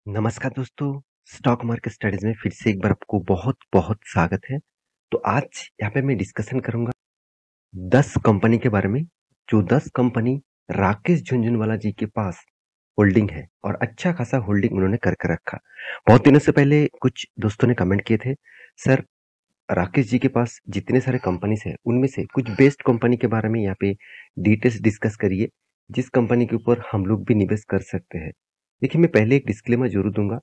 नमस्कार दोस्तों, stock market studies में फिर से एक बार आपको बहुत-बहुत स्वागत है। तो आज यहाँ पे मैं डिस्कशन करूँगा 10 कंपनी के बारे में, जो 10 कंपनी राकेश झुनझुनवाला जी के पास होल्डिंग है और अच्छा खासा होल्डिंग उन्होंने करके रखा। बहुत दिनों से पहले कुछ दोस्तों ने कमेंट किए थे, सर राकेश जी के पास जितने सारे कंपनीज़ हैं, उनमें से कुछ बेस्ट कंपनी के बारे में यहाँ पे डिटेल्स डिस्कस करिए, जिस कंपनी के ऊपर हम लोग भी निवेश कर सकते हैं। देखिए, मैं पहले एक डिस्क्लेमर ज़रूर दूँगा।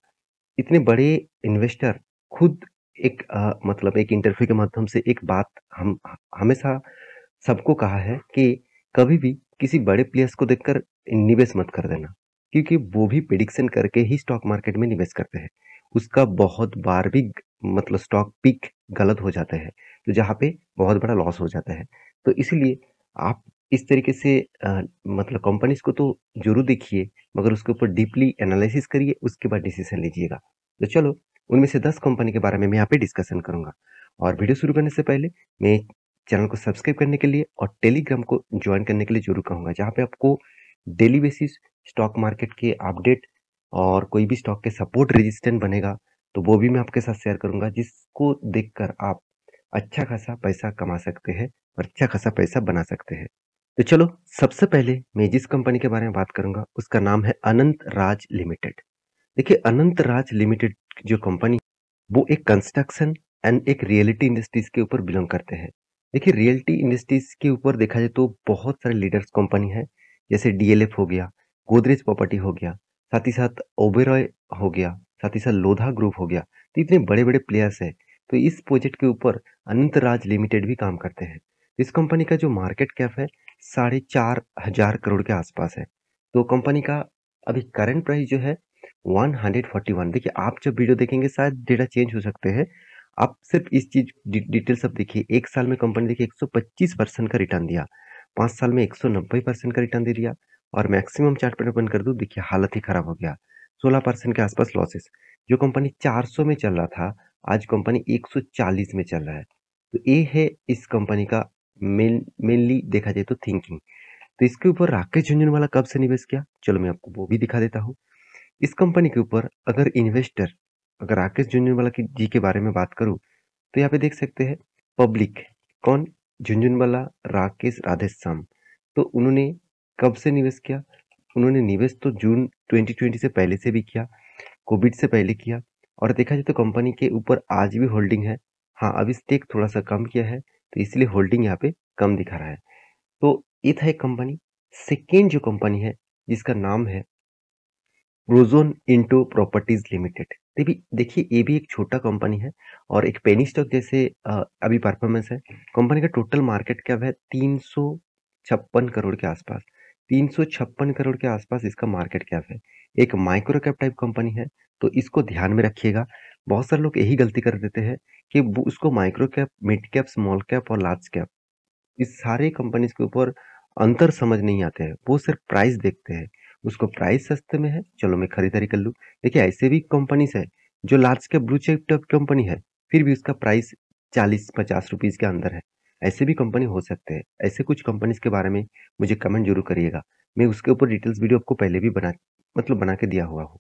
इतने बड़े इन्वेस्टर खुद एक मतलब एक इंटरव्यू के माध्यम से एक बात हम हमेशा सबको कहा है कि कभी भी किसी बड़े प्लेयर्स को देखकर निवेश मत कर देना, क्योंकि वो भी प्रेडिक्शन करके ही स्टॉक मार्केट में निवेश करते हैं। उसका बहुत बार भी मतलब स्टॉक पिक गलत हो जाते हैं, तो जहाँ पे बहुत बड़ा लॉस हो जाता है। तो इसीलिए आप इस तरीके से मतलब कंपनीज को तो जरूर देखिए, मगर उसके ऊपर डीपली एनालिसिस करिए, उसके बाद डिसीजन लीजिएगा। तो चलो, उनमें से 10 कंपनी के बारे में मैं यहाँ पे डिस्कशन करूंगा। और वीडियो शुरू करने से पहले मैं चैनल को सब्सक्राइब करने के लिए और टेलीग्राम को ज्वाइन करने के लिए जरूर कहूंगा, जहाँ पे आपको डेली बेसिस स्टॉक मार्केट के अपडेट और कोई भी स्टॉक के सपोर्ट रेजिस्टेंस बनेगा, तो वो भी मैं आपके साथ शेयर करूंगा, जिसको देखकर आप अच्छा खासा पैसा कमा सकते हैं और अच्छा खासा पैसा बना सकते हैं। तो चलो, सबसे पहले मैं जिस कंपनी के बारे में बात करूंगा उसका नाम है अनंत राज लिमिटेड। देखिए, अनंत राज लिमिटेड जो कंपनी, वो एक कंस्ट्रक्शन एंड एक रियलिटी इंडस्ट्रीज के ऊपर बिलोंग करते हैं। देखिए, रियलिटी इंडस्ट्रीज के ऊपर देखा जाए तो बहुत सारे लीडर्स कंपनी है, जैसे डीएलएफ हो गया, गोदरेज प्रॉपर्टी हो गया, साथ ही साथ ओबेरॉय हो गया, साथ ही साथ लोधा ग्रुप हो गया। तो इतने बड़े बड़े प्लेयर्स है, तो इस प्रोजेक्ट के ऊपर अनंत राज लिमिटेड भी काम करते हैं। इस कंपनी का जो मार्केट कैप है 4,500 करोड़ के आसपास है। तो कंपनी का अभी करंट प्राइस जो है 141। देखिए, आप जब वीडियो देखेंगे शायद डेटा चेंज हो सकते हैं। आप सिर्फ इस चीज डिटेल सब देखिए। एक साल में कंपनी देखिए 125% का रिटर्न दिया, 5 साल में 190% का रिटर्न दे दिया, और मैक्सिमम चार्ट पर ओपन कर दूं, देखिए हालत ही खराब हो गया, 16% के आसपास लॉसेस। जो कंपनी 400 में चल रहा था, आज कंपनी 140 में चल रहा है। तो ये है इस कंपनी का मेनली देखा जाए तो थिंकिंग। तो इसके ऊपर राकेश झुनझुनवाला कब से निवेश किया, चलो मैं आपको वो भी दिखा देता हूँ। इस कंपनी के ऊपर अगर इन्वेस्टर, अगर राकेश झुनझुनवाला की जी के बारे में बात करूं, तो यहाँ पे देख सकते हैं पब्लिक कौन, झुनझुनवाला राकेश राधेश्याम। तो उन्होंने कब से निवेश किया, उन्होंने निवेश तो जून 2020 से पहले से भी किया, कोविड से पहले किया। और देखा जाए तो कंपनी के ऊपर आज भी होल्डिंग है। हाँ, अभी स्टेक थोड़ा सा कम किया है, तो इसलिए होल्डिंग यहाँ पे कम दिखा रहा है। तो ये था एक कंपनी। सेकेंड जो कंपनी है, जिसका नाम है प्रोजोन इंटो प्रॉपर्टीज लिमिटेड। देखिए, ये भी एक छोटा कंपनी है और एक पेनी स्टॉक जैसे अभी परफॉर्मेंस है। कंपनी का टोटल मार्केट कैप है 356 करोड़ के आसपास। 356 करोड़ के आसपास इसका मार्केट कैप है। एक माइक्रो कैप टाइप कंपनी है, तो इसको ध्यान में रखिएगा। बहुत सारे लोग यही गलती कर देते हैं कि उसको micro cap, mid cap, small cap और लार्ज कैप, इस सारे कंपनीज के ऊपर अंतर समझ नहीं आते हैं। वो सिर्फ प्राइस देखते हैं, उसको प्राइस सस्ते में है, चलो मैं खरीदारी कर लूँ। देखिए, ऐसे भी कंपनीज है जो large cap blue chip top company है, फिर भी उसका प्राइस 40-50 रुपीज के अंदर है। ऐसे भी कंपनी हो सकते हैं। ऐसे कुछ कंपनीज के बारे में मुझे कमेंट जरूर करिएगा, मैं उसके ऊपर डिटेल्स वीडियो आपको पहले भी बना के दिया हुआ हूँ।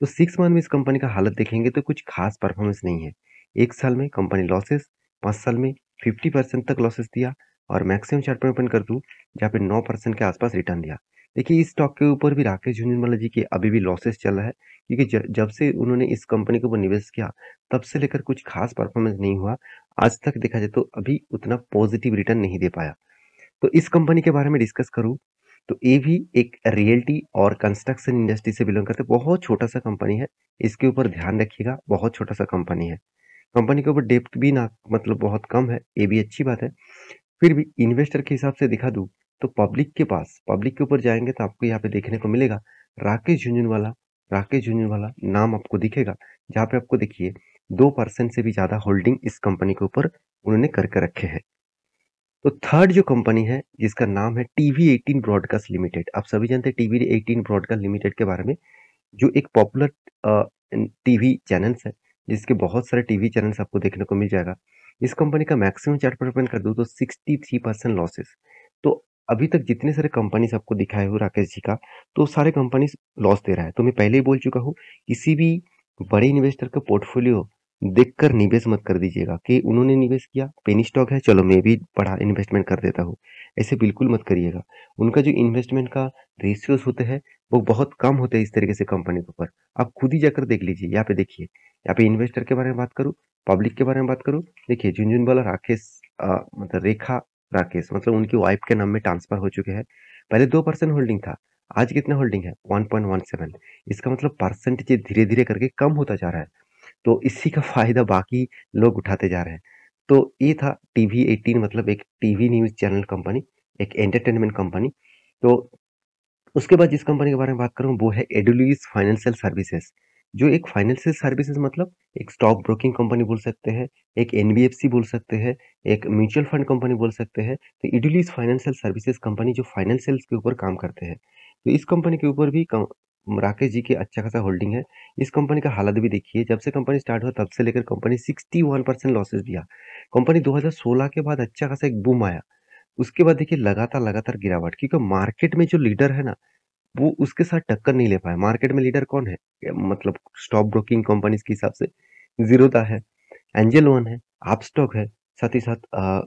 तो 6 मंथ में इस कंपनी का हालत देखेंगे तो कुछ खास परफॉर्मेंस नहीं है। एक साल में कंपनी लॉसेस, 5 साल में 50% तक लॉसेस दिया, और मैक्सिमम चार्ट पर ओपन कर दूं, जहाँ पे 9% के आसपास रिटर्न दिया। देखिए, इस स्टॉक के ऊपर भी राकेश झुनझुनवाला जी की अभी भी लॉसेस चल रहा है, क्योंकि जब से उन्होंने इस कंपनी के ऊपर निवेश किया, तब से लेकर कुछ खास परफॉर्मेंस नहीं हुआ। आज तक देखा जाए तो अभी उतना पॉजिटिव रिटर्न नहीं दे पाया। तो इस कंपनी के बारे में डिस्कस करूं, तो ये भी एक रियल्टी और कंस्ट्रक्शन इंडस्ट्री से बिलोंग करते, बहुत छोटा सा कंपनी है। इसके ऊपर ध्यान रखिएगा, बहुत छोटा सा कंपनी है। कंपनी के ऊपर डेप्थ भी ना मतलब बहुत कम है, ये भी अच्छी बात है। फिर भी इन्वेस्टर के हिसाब से दिखा दूं, तो पब्लिक के ऊपर जाएंगे तो आपको यहाँ पे देखने को मिलेगा राकेश झुनझुनवाला। राकेश झुनझुनवाला नाम आपको दिखेगा, जहाँ पे आपको देखिए 2% से भी ज्यादा होल्डिंग इस कंपनी के ऊपर उन्होंने करके रखे हैं। तो थर्ड जो कंपनी है, जिसका नाम है टीवी 18 ब्रॉडकास्ट लिमिटेड। आप सभी जानते हैं टीवी 18 ब्रॉडकास्ट लिमिटेड के बारे में, जो एक पॉपुलर टीवी चैनल्स है, जिसके बहुत सारे टीवी चैनल्स आपको देखने को मिल जाएगा। इस कंपनी का मैक्सिमम चार्ट पर ओपन कर दूं तो 63% लॉसेस। तो अभी तक जितने सारे कंपनीज़ आपको दिखाए हूँ राकेश जी का, तो सारे कंपनीज़ लॉस दे रहा है। तो मैं पहले ही बोल चुका हूँ, किसी भी बड़े इन्वेस्टर का पोर्टफोलियो देखकर निवेश मत कर दीजिएगा कि उन्होंने निवेश किया, पेनी स्टॉक है, चलो मैं भी बड़ा इन्वेस्टमेंट कर देता हूँ। ऐसे बिल्कुल मत करिएगा। उनका जो इन्वेस्टमेंट का रेशियोज़ होते हैं, वो बहुत कम होते हैं इस तरीके से कंपनी के ऊपर। आप खुद ही जाकर देख लीजिए, यहाँ पे देखिए। यहाँ पे इन्वेस्टर के बारे में बात करूँ, पब्लिक के बारे में बात करूँ, देखिए झुनझुनवाला राकेश मतलब रेखा राकेश मतलब उनकी वाइफ के नाम में ट्रांसफर हो चुके हैं। पहले 2% होल्डिंग था, आज कितना होल्डिंग है? 1.17। इसका मतलब परसेंटेज धीरे-धीरे करके कम होता जा रहा है। तो इसी का फ़ायदा बाकी लोग उठाते जा रहे हैं। तो ये था टीवी 18 मतलब एक टीवी न्यूज़ चैनल कंपनी, एक एंटरटेनमेंट कंपनी। तो उसके बाद जिस कंपनी के बारे में बात करूँ वो है एडुलुइस फाइनेंशियल सर्विसेज, जो एक फाइनेंशियल सर्विसेज मतलब एक स्टॉक ब्रोकिंग कंपनी बोल सकते हैं, एक एनबीएफसी बोल सकते हैं, एक म्यूचुअल फंड कंपनी बोल सकते हैं। तो एडुलुइस फाइनेंशियल सर्विसेज कंपनी जो फाइनेंशियल्स के ऊपर काम करते हैं। तो इस कंपनी के ऊपर भी राकेश जी की अच्छा खासा होल्डिंग है। इस कंपनी का हालत भी देखिए, जब से कंपनी स्टार्ट हुआ तब से लेकर कंपनी 61% लॉसेस दिया। कंपनी 2016 के बाद अच्छा खासा एक बूम आया। उसके बाद देखिए लगातार गिरावट, क्योंकि मार्केट में जो लीडर है ना, वो उसके साथ टक्कर नहीं ले पाया। मार्केट में लीडर कौन है? मतलब स्टॉक ब्रोकिंग कंपनीज के हिसाब से ज़ीरोधा है, एंजल वन है, अपस्टॉक है, साथ ही साथ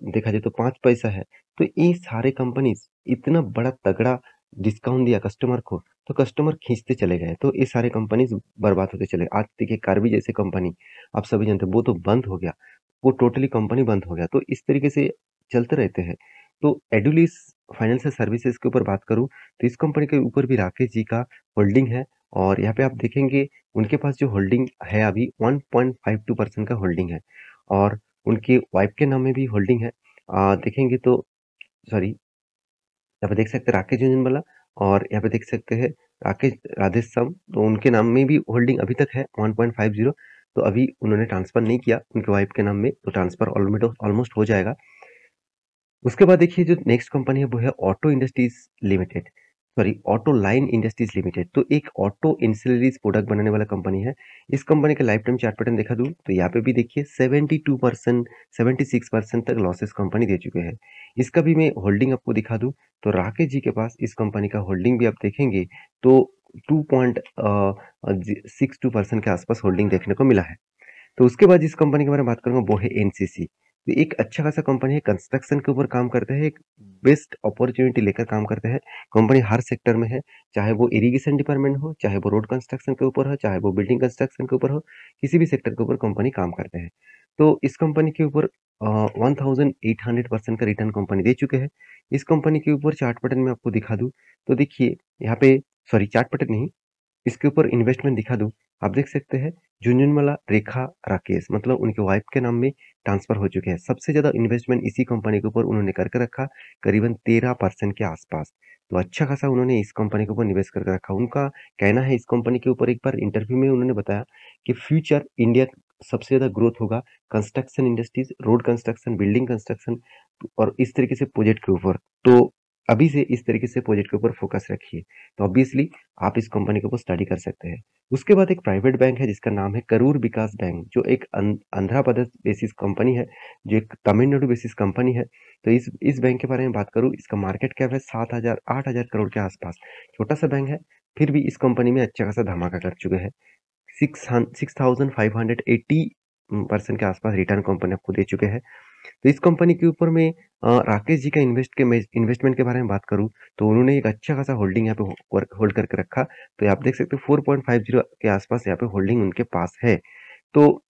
देखा जाए तो 5 पैसा है। तो ये सारे कंपनीज इतना बड़ा तगड़ा डिस्काउंट दिया कस्टमर को, तो कस्टमर खींचते चले गए, तो ये सारे कंपनीज बर्बाद होते चले गए। आज देखिए कार्बी जैसे कंपनी, आप सभी जानते हैं, वो तो बंद हो गया, वो टोटली कंपनी बंद हो गया। तो इस तरीके से चलते रहते हैं। तो एडुलिस फाइनेंशियल सर्विसेज के ऊपर बात करूँ, तो इस कंपनी के ऊपर भी राकेश जी का होल्डिंग है। और यहाँ पे आप देखेंगे उनके पास जो होल्डिंग है अभी 1.52% का होल्डिंग है, और उनकी वाइफ के नाम में भी होल्डिंग है। देखेंगे तो सॉरी, यहाँ पे देख सकते हैं राकेश झुनझुनवाला, और यहाँ पे देख सकते हैं राकेश राधेश्याम, तो उनके नाम में भी होल्डिंग अभी तक है 1.50। तो अभी उन्होंने ट्रांसफर नहीं किया उनके वाइफ के नाम में, तो ट्रांसफर ऑलमोस्ट हो जाएगा। उसके बाद देखिए जो नेक्स्ट कंपनी है वो है auto industries limited, sorry auto line industries limited. तो एक ऑटो इंसिलरीज प्रोडक्ट बनाने वाला कंपनी है। इस कंपनी का लाइफ टाइम चार्ट पैटर्न देखा दूं तो यहाँ पे भी देखिए 72% 76% तक लॉसेस कंपनी दे चुके हैं। इसका भी मैं होल्डिंग आपको दिखा दूं, तो राकेश जी के पास इस कंपनी का होल्डिंग भी आप देखेंगे तो 2.62% के आसपास होल्डिंग देखने को मिला है। तो उसके बाद जिस कंपनी के बारे में बात करूंगा वो है एनसीसी। तो एक अच्छा खासा कंपनी है, कंस्ट्रक्शन के ऊपर काम करते हैं, एक बेस्ट अपॉर्चुनिटी लेकर काम करते हैं। कंपनी हर सेक्टर में है, चाहे वो इरिगेशन डिपार्टमेंट हो, चाहे वो रोड कंस्ट्रक्शन के ऊपर हो, चाहे वो बिल्डिंग कंस्ट्रक्शन के ऊपर हो, किसी भी सेक्टर के ऊपर कंपनी काम करते हैं। तो इस कंपनी के ऊपर 1800% का रिटर्न कंपनी दे चुके हैं। इस कंपनी के ऊपर चार्ट पैटर्न में आपको दिखा दूं, तो देखिए यहाँ पे, सॉरी चार्ट पैटर्न नहीं, इसके ऊपर इन्वेस्टमेंट दिखा दूं, आप देख सकते हैं झुनझुनवाला रेखा राकेश मतलब उनके वाइफ के नाम में ट्रांसफर हो चुके हैं। सबसे ज्यादा इन्वेस्टमेंट इसी कंपनी के ऊपर उन्होंने करके रखा, करीबन 13% के आसपास। तो अच्छा खासा उन्होंने इस कंपनी के ऊपर निवेश करके रखा। उनका कहना है इस कंपनी के ऊपर, एक बार इंटरव्यू में उन्होंने बताया कि फ्यूचर इंडिया सबसे ज्यादा ग्रोथ होगा construction industries, road construction, building construction और इस तरीके से प्रोजेक्ट के ऊपर। तो अभी से इस तरीके से प्रोजेक्ट के ऊपर फोकस रखिए, तो ऑब्वियसली आप इस कंपनी के ऊपर स्टडी कर सकते हैं। उसके बाद एक प्राइवेट बैंक है जिसका नाम है करूर विकास बैंक, जो एक आंध्र प्रदेश बेसिस कंपनी है, जो एक तमिलनाडु बेसिस कंपनी है। तो इस बैंक के बारे में बात करूँ, इसका मार्केट कैप है 7,000 8,000 करोड़ के आसपास। छोटा सा बैंक है, फिर भी इस कंपनी में अच्छा खासा धमाका कर चुके हैं। 6,580% के आसपास रिटर्न कंपनी आपको दे चुके हैं। तो इस कंपनी के ऊपर मैं राकेश जी का इन्वेस्टमेंट के बारे में बात करूं, तो उन्होंने एक अच्छा खासा होल्डिंग यहाँ पे होल्ड करके रखा। तो आप देख सकते हो 4.50 के आसपास यहाँ पे होल्डिंग उनके पास है। तो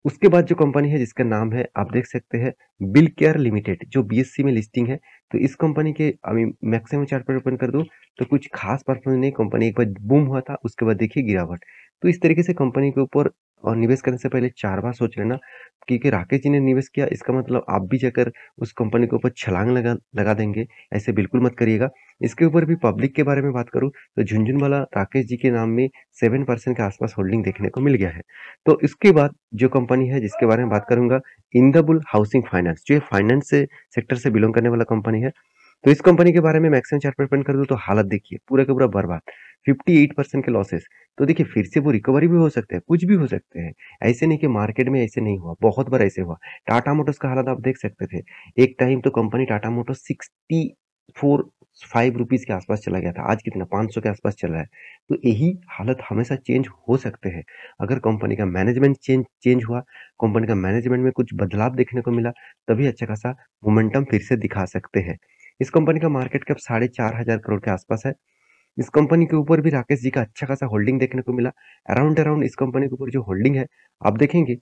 उसके बाद जो कंपनी है जिसका नाम है आप देख सकते हैं बिल केयर लिमिटेड, जो बीएससी में लिस्टिंग है। तो इस कंपनी के अभी मैक्सिमम चार्ट पर ओपन कर दूं तो कुछ खास परफॉर्मेंस नहीं, कंपनी एक बार बूम हुआ था, उसके बाद देखिए गिरावट। तो इस तरीके से कंपनी के ऊपर निवेश करने से पहले 4 बार सोच लेना, क्योंकि राकेश जी ने निवेश किया इसका मतलब आप भी जाकर उस कंपनी के ऊपर छलांग लगा लगा देंगे, ऐसे बिल्कुल मत करिएगा। इसके ऊपर भी पब्लिक के बारे में बात करूं तो झुनझुनवाला राकेश जी के नाम में 7% के आसपास होल्डिंग देखने को मिल गया है। तो इसके बाद जो कंपनी है जिसके बारे में बात करूंगा, इंदबुल हाउसिंग फाइनेंस, जो फाइनेंस से सेक्टर से बिलोंग करने वाला कंपनी है। तो इस कंपनी के बारे में मैक्सिमम चार्ट पर ओपन कर दूं तो हालत देखिए पूरा का पूरा बर्बाद, 58% के लॉसेस। तो देखिए फिर से वो रिकवरी भी हो सकते हैं, कुछ भी हो सकते हैं। ऐसे नहीं कि मार्केट में ऐसे नहीं हुआ, बहुत बार ऐसे हुआ। टाटा मोटर्स का हालत आप देख सकते थे, एक टाइम तो कंपनी टाटा मोटर्स ₹5 के आसपास चला गया था। आज कितना 500 के आसपास चल रहा है। तो यही हालत हमेशा चेंज हो सकते हैं। अगर कंपनी का मैनेजमेंट चेंज चेंज हुआ, कंपनी का मैनेजमेंट में कुछ बदलाव देखने को मिला, तभी अच्छा खासा मोमेंटम फिर से दिखा सकते हैं। इस कंपनी का मार्केट कैप 4,500 करोड़ के आसपास है। इस कंपनी के ऊपर भी राकेश जी का अच्छा खासा होल्डिंग देखने को मिला। अराउंड अराउंड इस कंपनी के ऊपर जो होल्डिंग है, आप देखेंगे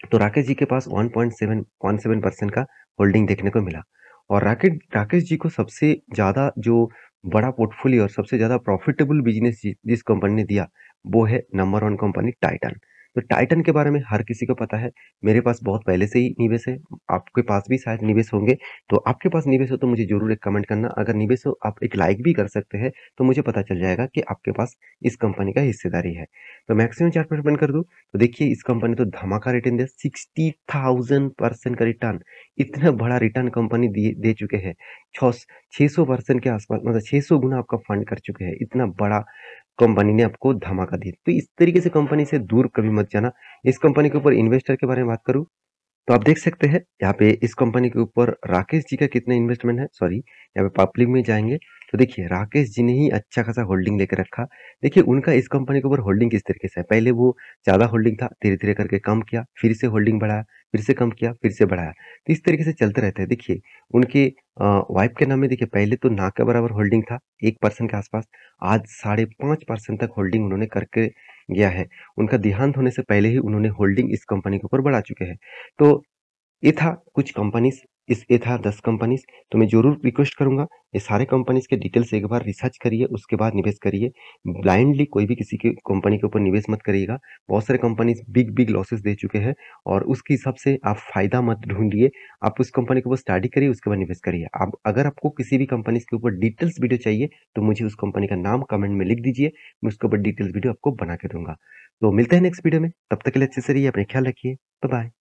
तो राकेश जी के पास 1.7% का होल्डिंग देखने को मिला। और राकेश जी को सबसे ज़्यादा जो बड़ा पोर्टफोलियो और सबसे ज़्यादा प्रॉफिटेबल बिजनेस जिस कंपनी ने दिया, वो है नंबर 1 कंपनी टाइटन। तो टाइटन के बारे में हर किसी को पता है। मेरे पास बहुत पहले से ही निवेश है, आपके पास भी शायद निवेश होंगे। तो आपके पास निवेश हो तो मुझे ज़रूर एक कमेंट करना। अगर निवेश हो, आप एक लाइक भी कर सकते हैं, तो मुझे पता चल जाएगा कि आपके पास इस कंपनी का हिस्सेदारी है। तो मैक्सिमम चार्ट पर ओपन कर दूँ, तो देखिए इस कंपनी तो धमाका रिटर्न दिया, 60,000% का रिटर्न। इतना बड़ा रिटर्न कंपनी दे चुके हैं। 600% के आसपास, मतलब 600 गुना आपका फंड कर चुके हैं। इतना बड़ा कंपनी ने आपको धमाका दिया। तो इस तरीके से कंपनी से दूर कभी मत जाना। इस कंपनी के ऊपर इन्वेस्टर के बारे में बात करूँ, तो आप देख सकते हैं यहाँ पे इस कंपनी के ऊपर राकेश जी का कितना इन्वेस्टमेंट है। सॉरी, यहाँ पे पब्लिक में जाएंगे तो देखिए राकेश जी ने ही अच्छा खासा होल्डिंग लेकर रखा। देखिए उनका इस कंपनी के ऊपर होल्डिंग किस तरीके से है। पहले वो ज्यादा होल्डिंग था, धीरे धीरे करके कम किया, फिर से होल्डिंग बढ़ाया, फिर से कम किया, फिर से बढ़ाया। तो इस तरीके से चलते रहते हैं। देखिए उनके वाइफ के नाम में देखिए पहले तो ना के बराबर होल्डिंग था, 1% के आसपास। आज 5.5% तक होल्डिंग उन्होंने करके गया है। उनका देहांत होने से पहले ही उन्होंने होल्डिंग इस कंपनी के ऊपर बढ़ा चुके हैं। तो ये था कुछ कंपनीज, ये था 10 कंपनीज। तो मैं जरूर रिक्वेस्ट करूंगा, ये सारे कंपनीज के डिटेल्स एक बार रिसर्च करिए, उसके बाद निवेश करिए। ब्लाइंडली कोई भी किसी की कंपनी के ऊपर निवेश मत करिएगा। बहुत सारे कंपनीज बिग बिग लॉसेस दे चुके हैं, और उसके हिसाब से आप फायदा मत ढूंढिए। आप उस कंपनी के ऊपर स्टडी करिए, उसके बाद निवेश करिए। आप अगर आपको किसी भी कंपनी के ऊपर डिटेल्स वीडियो चाहिए, तो मुझे उस कंपनी का नाम कमेंट में लिख दीजिए, मैं उसके ऊपर डिटेल्स वीडियो आपको बना के दूंगा। तो मिलते हैं नेक्स्ट वीडियो में, तब तक के लिए अच्छे से रहिए, अपने ख्याल रखिए। Bye bye.